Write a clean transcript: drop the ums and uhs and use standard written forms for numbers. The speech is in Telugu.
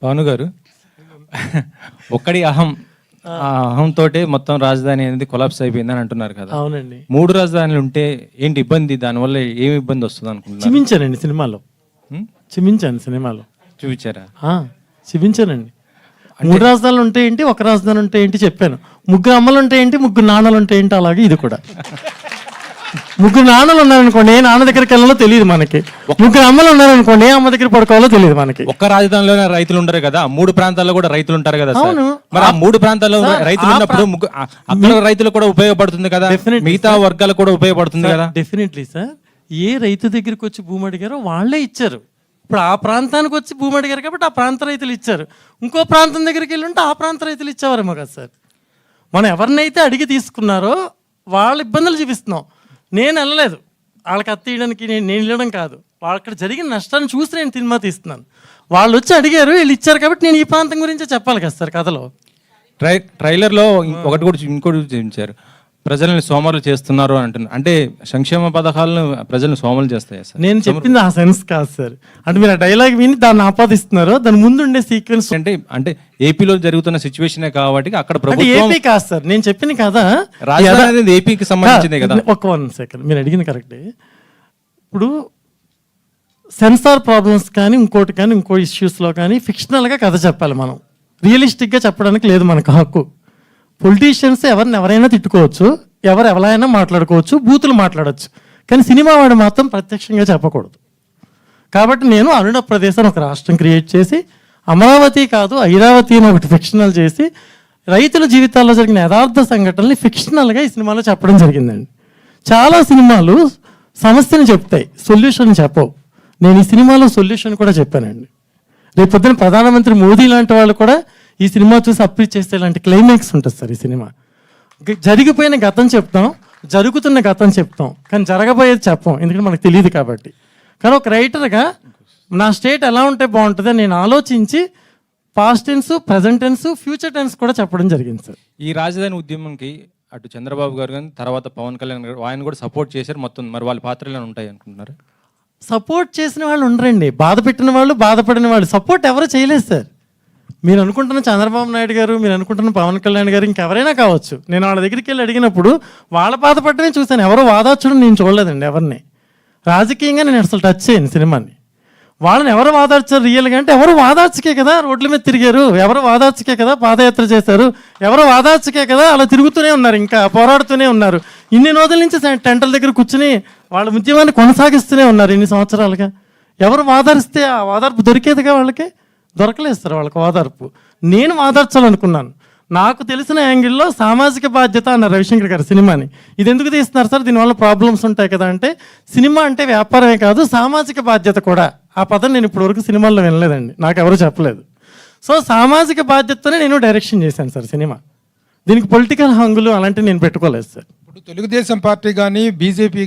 భాను గారు, ఒక్కడి అహంతో మొత్తం రాజధాని అనేది కొలాప్స్ అయిపోయిందని అంటున్నారు కదా. అవునండి. 3 రాజధానులు ఉంటే ఏంటి ఇబ్బంది, దానివల్ల ఏమి ఇబ్బంది వస్తుంది అనుకుంటున్నారు? చూపించానండి సినిమాలో, చూపించాను సినిమాలో. చూపించారా? చూపించానండి. 3 రాజధానులు ఉంటే ఏంటి, 1 రాజధాని ఉంటే ఏంటి చెప్పాను. 3 అమ్మలు ఉంటే ఏంటి, 3 నాన్నలు ఉంటే ఏంటి, అలాగే ఇది కూడా. 3 నాన్నలు ఉన్నారనుకోండి, ఏ నాన్న దగ్గరికి వెళ్ళాలో తెలియదు మనకి. 3 అమ్మలు ఉన్నారనుకోండి, ఏ అమ్మ దగ్గర పడుకోవాలో తెలియదు మనకి. ఒక్క రాజధానిలోనే రైతులు ఉంటారు కదా, 3 ప్రాంతాల్లో కూడా రైతులు ఉంటారు కదా. అవును. మరి ఆ 3 ప్రాంతాల్లో రైతులు ఉన్నప్పుడు అక్కడ రైతులు కూడా ఉపయోగపడుతుంది కదా, మిగతా వర్గాలకు కూడా ఉపయోగపడుతుంది కదా. Definitely sir. ఏ రైతు దగ్గరికి వచ్చి భూమి అడిగారో వాళ్ళే ఇచ్చారు. ఇప్పుడు ఆ ప్రాంతానికి వచ్చి భూమి అడిగారు కాబట్టి ఆ ప్రాంత రైతులు ఇచ్చారు. ఇంకో ప్రాంతం దగ్గరికి వెళ్ళి ఉంటే ఆ ప్రాంత రైతులు ఇచ్చేవారేమో కదా సార్. మనం ఎవరినైతే అడిగి తీసుకున్నారో వాళ్ళ ఇబ్బందులు చూపిస్తున్నాం. నేను వెళ్ళలేదు వాళ్ళకి అత్త ఇవ్వడానికి, నేను వెళ్ళడం కాదు. వాళ్ళు అక్కడ జరిగిన నష్టాన్ని చూసి నేను సినిమా తీస్తున్నాను. వాళ్ళు వచ్చి అడిగారు, వీళ్ళు ఇచ్చారు కాబట్టి నేను ఈ ప్రాంతం గురించే చెప్పాలి కదా సార్ కథలో. ట్రైలర్లో ఇంకోటి చూపించారు, ప్రజల్ని సోమరులు చేస్తున్నారు అని అంటున్నారు. అంటే సంక్షేమ పథకాలను ప్రజలను సోమరులు చేస్తాయా సార్? నేను చెప్పింది ఆ సెన్స్ కాదు సార్. అంటే మీరు ఆ డైలాగ్ విని దాన్ని ఆపాదిస్తున్నారు. దాని ముందు ఉండే సీక్వెన్స్ అంటే ఏపీలో జరుగుతున్న సిచ్యువేషన్ కాబట్టి అక్కడ ప్రభుత్వం ఏపీ కాదు సార్. నేను చెప్పింది కదా, రాజధాని ఏపీకి సంబంధించిందే కదా. ఒక 1 సెకండ్, మీరు అడిగింది కరెక్టే. ఇప్పుడు సెన్సార్ ప్రాబ్లమ్స్ కానీ ఇంకోటి కానీ ఇంకో ఇష్యూస్లో కానీ ఫిక్షనల్గా కథ చెప్పాలి మనం. రియలిస్టిక్గా చెప్పడానికి లేదు మనకు హక్కు. పొలిటీషియన్స్ ఎవరైనా తిట్టుకోవచ్చు, ఎవరైనా మాట్లాడుకోవచ్చు, బూతులు మాట్లాడవచ్చు, కానీ సినిమా వాడు మాత్రం ప్రత్యక్షంగా చెప్పకూడదు. కాబట్టి నేను అరుణ ప్రదేశ్ ఒక రాష్ట్రం క్రియేట్ చేసి, అమరావతి కాదు ఐరావతి అని ఒకటి ఫిక్షనల్ చేసి, రైతుల జీవితాల్లో జరిగిన యథార్థ సంఘటనల్ని ఫిక్షనల్గా ఈ సినిమాలో చెప్పడం జరిగిందండి. చాలా సినిమాలు సమస్యను చెప్తాయి, సొల్యూషన్ చెప్పవు. నేను ఈ సినిమాలో సొల్యూషన్ కూడా చెప్పానండి. రేపు పొద్దున ప్రధానమంత్రి మోదీ లాంటి వాళ్ళు కూడా ఈ సినిమా చూసి అప్రీచ్ చేస్తే ఇలాంటి క్లైమాక్స్ ఉంటుంది సార్. ఈ సినిమా జరిగిపోయిన గతం చెప్తాం, జరుగుతున్న గతం చెప్తాం, కానీ జరగబోయేది చెప్పాం, ఎందుకంటే మనకు తెలియదు కాబట్టి. కానీ ఒక రైటర్గా నా స్టేట్ ఎలా ఉంటే బాగుంటుందో నేను ఆలోచించి past tense, present tense, future tense కూడా చెప్పడం జరిగింది సార్. ఈ రాజధాని ఉద్యమంకి అటు చంద్రబాబు గారు కానీ తర్వాత పవన్ కళ్యాణ్ గారు ఆయన కూడా సపోర్ట్ చేశారు మొత్తం. మరి వాళ్ళ పాత్రలు ఉంటాయి అనుకుంటున్నారు? సపోర్ట్ చేసిన వాళ్ళు ఉండరండి, బాధ పెట్టిన వాళ్ళు, బాధపడిన వాళ్ళు. సపోర్ట్ ఎవరు చేయలేదు సార్. మీరు అనుకుంటున్న చంద్రబాబు నాయుడు గారు, మీరు అనుకుంటున్న పవన్ కళ్యాణ్ గారు, ఇంకెవరైనా కావచ్చు. నేను వాళ్ళ దగ్గరికి వెళ్ళి అడిగినప్పుడు వాళ్ళ బాధపడమే చూశాను, ఎవరో వాదార్చడం నేను చూడలేదండి ఎవరిని. రాజకీయంగా నేను అసలు టచ్ చేయను సినిమాని. వాళ్ళని ఎవరు వాదార్చారు రియల్గా అంటే, ఎవరు వాదార్చకే కదా రోడ్ల మీద తిరిగారు, ఎవరు వాదార్చకే కదా పాదయాత్ర చేశారు, ఎవరు వాదార్చకే కదా అలా తిరుగుతూనే ఉన్నారు, ఇంకా పోరాడుతూనే ఉన్నారు. ఇన్ని రోజుల నుంచి టెంటల దగ్గర కూర్చుని వాళ్ళ ఉద్యమాన్ని కొనసాగిస్తూనే ఉన్నారు ఇన్ని సంవత్సరాలుగా. ఎవరు వాదారిస్తే ఆ వాదార్పు దొరికేదిగా వాళ్ళకి? దొరకలేదు సార్ వాళ్ళకి వాదార్పు. నేను వాదార్చాలనుకున్నాను. నాకు తెలిసిన యాంగిల్లో సామాజిక బాధ్యత అన్న రవిశంకర్ గారు సినిమాని. ఇది ఎందుకు తీస్తున్నారు సార్, దీనివల్ల ప్రాబ్లమ్స్ ఉంటాయి కదా అంటే, సినిమా అంటే వ్యాపారమే కాదు సామాజిక బాధ్యత కూడా. ఆ పదం నేను ఇప్పటివరకు సినిమాల్లో వినలేదండి, నాకు ఎవరు చెప్పలేదు. సో సామాజిక బాధ్యతతోనే నేను డైరెక్షన్ చేశాను సార్ సినిమా. దీనికి పొలిటికల్ హంగులు అలాంటివి నేను పెట్టుకోలేదు సార్. ఇప్పుడు తెలుగుదేశం పార్టీ కానీ బీజేపీ